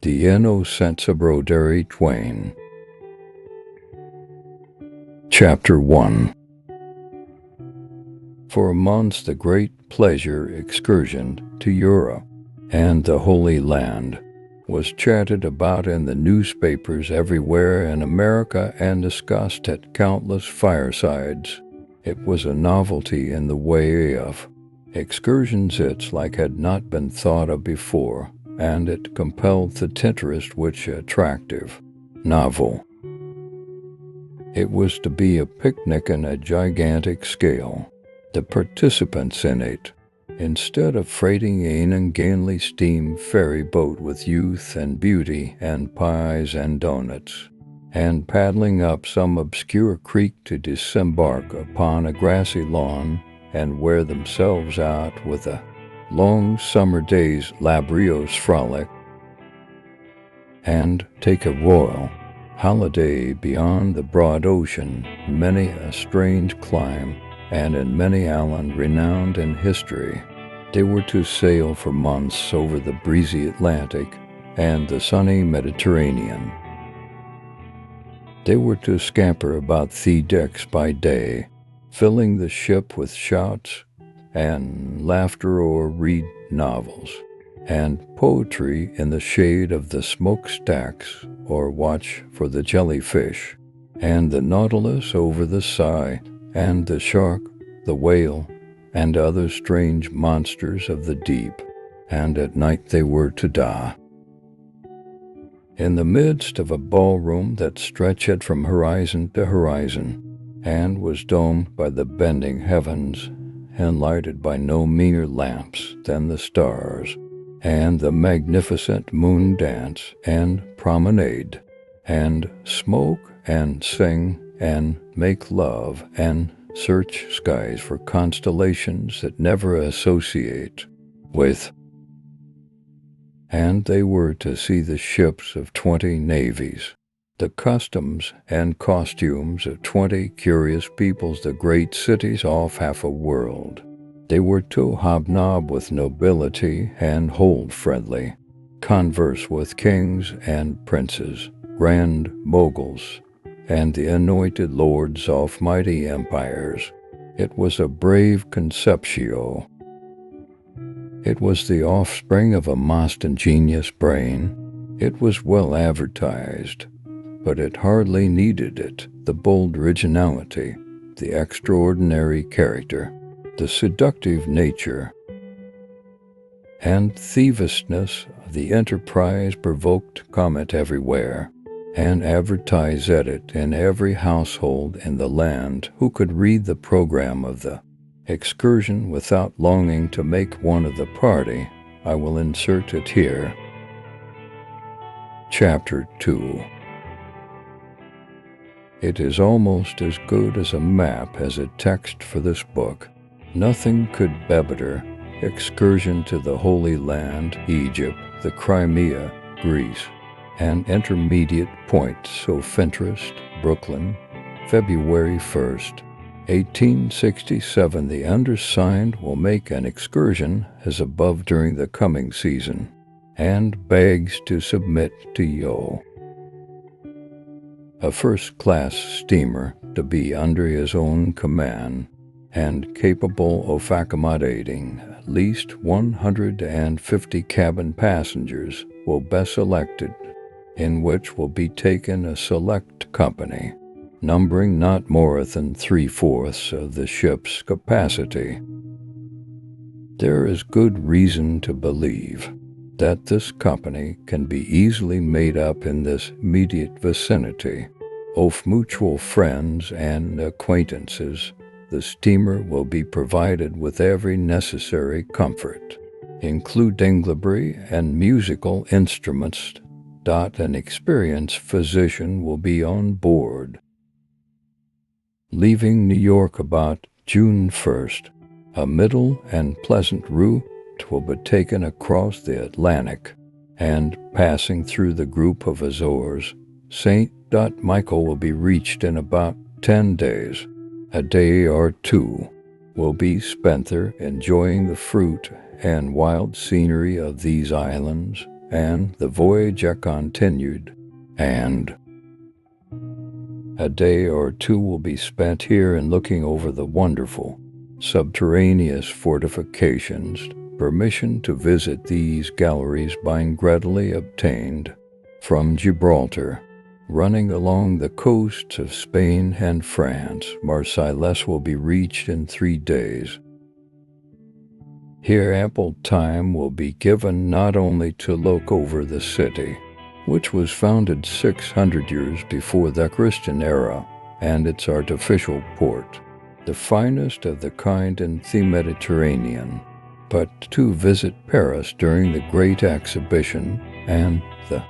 The Innocents Twain. Chapter 1. For months the great pleasure excursion to Europe and the Holy Land was chatted about in the newspapers everywhere in America and discussed at countless firesides. It was a novelty in the way of excursions its like had not been thought of before, and it compelled the interest which attractive, novel. It was to be a picnic on a gigantic scale. The participants in it, instead of freighting an ungainly steam ferry boat with youth and beauty and pies and donuts, and paddling up some obscure creek to disembark upon a grassy lawn and wear themselves out with a long summer day's laborious frolic, and take a royal holiday beyond the broad ocean, many a strange clime, and in many island renowned in history. They were to sail for months over the breezy Atlantic and the sunny Mediterranean. They were to scamper about the decks by day, filling the ship with shouts and laughter, or read novels and poetry in the shade of the smokestacks, or watch for the jellyfish and the nautilus over the sea, and the shark, the whale, and other strange monsters of the deep, and at night they were to die. In the midst of a ballroom that stretched from horizon to horizon, and was domed by the bending heavens, and lighted by no meaner lamps than the stars, and the magnificent moon dance and promenade, and smoke and sing and make love and search skies for constellations that never associate with. And they were to see the ships of 20 navies, the customs and costumes of 20 curious peoples, the great cities off half a world. They were to hobnob with nobility and hold friendly, converse with kings and princes, grand moguls, and the anointed lords of mighty empires. It was a brave conceptio. It was the offspring of a most ingenious brain. It was well advertised, but it hardly needed it. The bold originality, the extraordinary character, the seductive nature, and thievishness of the enterprise provoked comment everywhere, and advertised it in every household in the land. Who could read the program of the excursion without longing to make one of the party? I will insert it here. Chapter 2. It is almost as good as a map as a text for this book. Nothing could be better. Excursion to the Holy Land, Egypt, the Crimea, Greece, and intermediate points of interest, Brooklyn, February 1st, 1867. The undersigned will make an excursion as above during the coming season, and begs to submit to you a first-class steamer to be under his own command, and capable of accommodating at least 150 cabin passengers, will be selected, in which will be taken a select company, numbering not more than 3/4 of the ship's capacity. There is good reason to believe that this company can be easily made up in this immediate vicinity of mutual friends and acquaintances. The steamer will be provided with every necessary comfort, including library and musical instruments. An experienced physician will be on board. Leaving New York about June 1st, a middle and pleasant route will be taken across the Atlantic, and passing through the group of Azores, St. Michael will be reached in about 10 days. A day or two will be spent there enjoying the fruit and wild scenery of these islands, and the voyage continued, and a day or two will be spent here in looking over the wonderful subterraneous fortifications. Permission to visit these galleries being readily obtained from Gibraltar. Running along the coasts of Spain and France, Marseilles will be reached in 3 days. Here ample time will be given not only to look over the city, which was founded 600 years before the Christian era, and its artificial port, the finest of the kind in the Mediterranean, but to visit Paris during the Great Exhibition and the